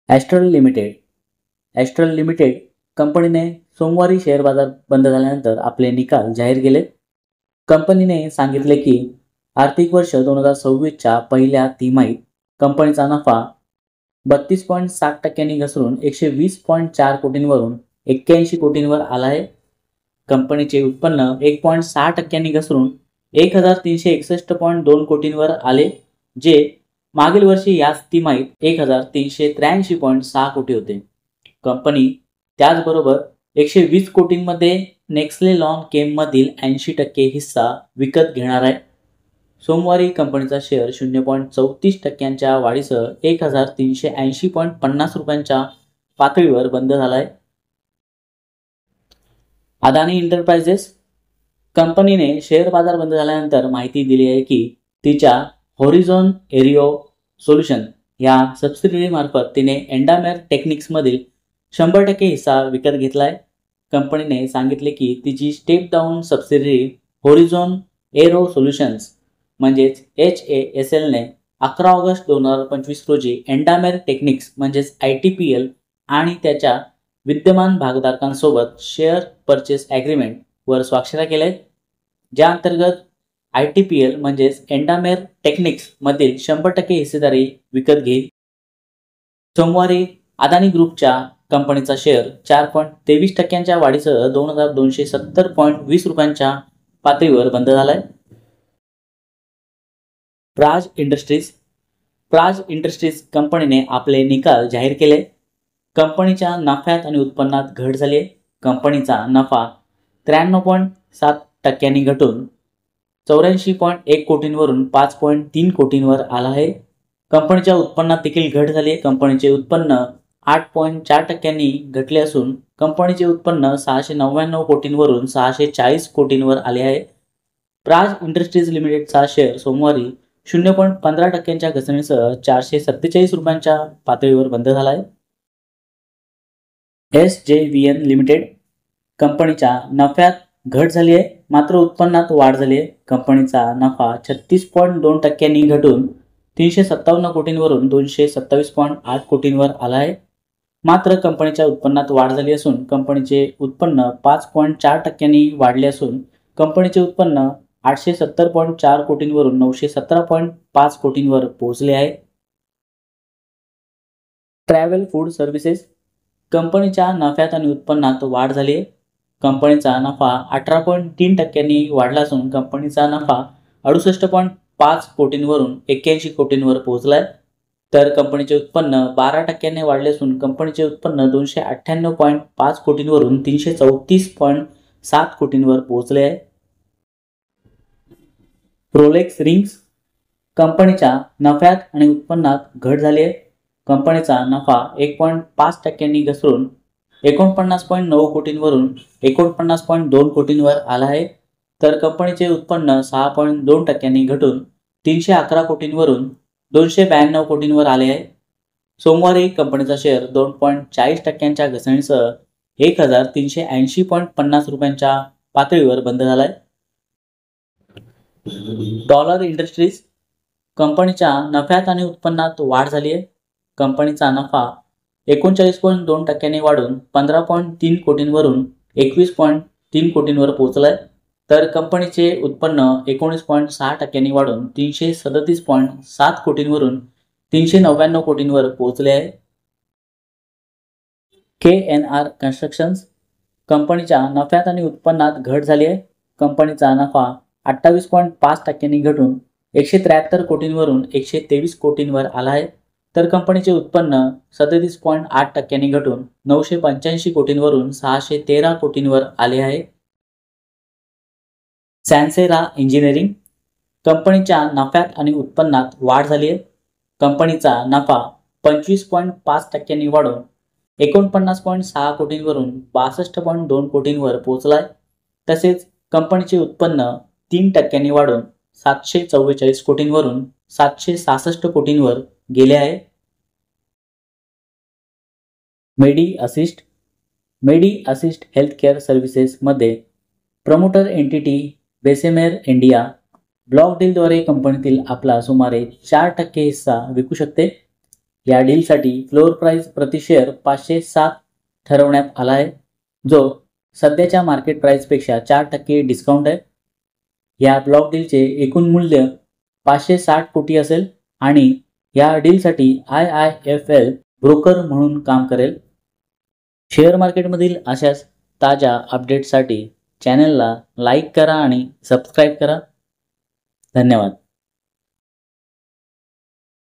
Astral limited. Astral limited कंपनीने सोमवारी share बाजार बंद झाल्यानंतर आपले निकाल जाहीर केले. कंपनीने सांगितले की आर्थिक वर्ष 2026च्या पहिल्या तिमाहीत कंपनीचा नफा 32.7% घसरून 120.4 कोटींवरून 81 कोटींवर आला आहे. कंपनीचे उत्पन्न 1.6% घसरून 1361.2 कोटींवर आले, जे मागील वर्षी याच तिमाहीत 1383.6 कोटी होते. कंपनी त्याचबरोबर 120 कोटींमध्ये नेक्सले लॉन्ग केममधील 80% हिस्सा विकत घेणार आहे. सोमवारी कंपनीचा शेअर 0.34% वाढीसह 1380.50 रुपयांच्या पातळीवर बंद झाला आहे. अदानी एंटरप्राइजेस. कंपनीने शेअर बाजार बंद झाल्यानंतर माहिती दिली आहे की तिच्या होरिझॉन एरिओ सोल्युशन या सबसिडियरीमार्फत तिने एंडामेर टेक्निक्समधील 100% हिस्सा विकत घेतला आहे. कंपनीने सांगितले की तिची step down subsidiary Horizon Aero Solutions म्हणजेच HASLने 11 ऑगस्ट 2025 रोजी एंडामेर टेक्निक्स म्हणजेच ITPL आणि त्याच्या विद्यमान भागधारकांसोबत शेअर परचेस ॲग्रीमेंट वर स्वाक्षऱ्या केल्या आहेत, ज्या अंतर्गत ITPL म्हणजेच एंडामेर टेक्निक्स मधील 100% हिस्सेदारी विकत घेईल. सोमवारी अदानी ग्रुपच्या कंपनीचा शेअर 4.23% वाढीसह 2270.20 रुपयांच्या पातळीवर बंद झालाय. प्राज इंडस्ट्रीज. प्राज इंडस्ट्रीज कंपनीने आपले निकाल जाहीर केले. कंपनीच्या नफ्यात आणि उत्पन्नात घट झाली आहे. कंपनीचा नफा 93.7% घटून 84.1 कोटींवरून 5.3 कोटींवर आला आहे. कंपनीच्या उत्पन्नात देखील घट झाली आहे. कंपनीचे उत्पन्न 8.4% घटले असून कंपनीचे उत्पन्न 699 कोटींवरून 640 कोटींवर आले आहे. प्राज इंडस्ट्रीज लिमिटेडचा शेअर सोमवारी 0.15% घसरणीसह 447 रुपयांच्या पातळीवर बंद झाला आहे. SJVN limited. कंपनीच्या नफ्यात घट झाली आहे, मात्र उत्पन्नात वाढ झाली आहे. कंपनीचा नफा 36.2% घटून 357 कोटींवरून 227.8 कोटींवर आला आहे. मात्र कंपनीच्या उत्पन्नात वाढ झाली असून कंपनीचे उत्पन्न 5.4% वाढले असून कंपनीचे उत्पन्न 870.4 कोटींवरून 917.5 कोटींवर पोहोचले आहे. Travel food services. कंपनीच्या नफ्यात आणि उत्पन्नात वाढ झाली आहे. कंपनीचा नफा 18.3% वाढला असून कंपनीचा नफा 68.5 कोटींवरून 81 कोटींवर पोहोचला आहे. तर कंपनीचे उत्पन्न 12% वाढले असून कंपनीचे उत्पन्न 298.5 कोटींवरून 334.7 कोटींवर पोहोचले आहे. Rolex rings. कंपनीच्या नफ्यात आणि उत्पन्नात घट झाली आहे. कंपनीचा नफा 1.5% घसरून 49.9 कोटींवरून 49.2 कोटींवर आला आहे. तर कंपनीचे उत्पन्न 6.2% घटून 311 कोटींवरून 292 कोटींवर आले आहे. सोमवारी कंपनीचा शेअर 2.40% घसरणीसह 1380.50 रुपयांच्या पातळीवर बंद झाला आहे. Dollar industries. कंपनीच्या नफ्यात आणि उत्पन्नात वाढ झाली आहे. कंपनीचा नफा 39.2% वाढून 15.3 कोटींवरून 21.3 कोटींवर पोहोचला आहे. तर कंपनीचे उत्पन्न 19.6% वाढून 337.7 कोटींवरून 399 कोटींवर पोहोचले आहे. KNR constructions. कंपनीच्या नफ्यात आणि उत्पन्नात घट झाली आहे. कंपनीचा नफा 28.5% घटून 173 कोटींवरून 123 कोटींवर आला आहे. तर कंपनीचे उत्पन्न 37.8% घटून 985 कोटींवरून 613 कोटींवर आले आहे. सॅन्सेरा इंजिनिअरिंग. कंपनीच्या नफ्यात आणि उत्पन्नात वाढ झाली आहे. कंपनीचा नफा 25.5% वाढून 49.6 कोटींवरून 62.2 कोटींवर पोहोचला आहे. तसेच कंपनीचे उत्पन्न 3% वाढून 744 कोटींवरून 766 कोटींवर गेले आहे. मेडी असिस्ट हेल्थकेअर सर्व्हिसेसमध्ये promoter entity Bessemer India block डीलद्वारे कंपनीतील आपला सुमारे 4% हिस्सा विकू शकते. या डीलसाठी फ्लोअर प्राइस प्रति शेअर 507 ठरवण्यात आला आहे, जो सध्याच्या मार्केट प्राइसपेक्षा 4% डिस्काउंट आहे. या ब्लॉक डीलचे एकूण मूल्य 560 कोटी असेल आणि या डीलसाठी IIFL ब्रोकर म्हणून काम करेल. शेअर मार्केटमधील अशाच ताज्या अपडेट्ससाठी चॅनलला लाईक करा आणि सबस्क्राईब करा. धन्यवाद.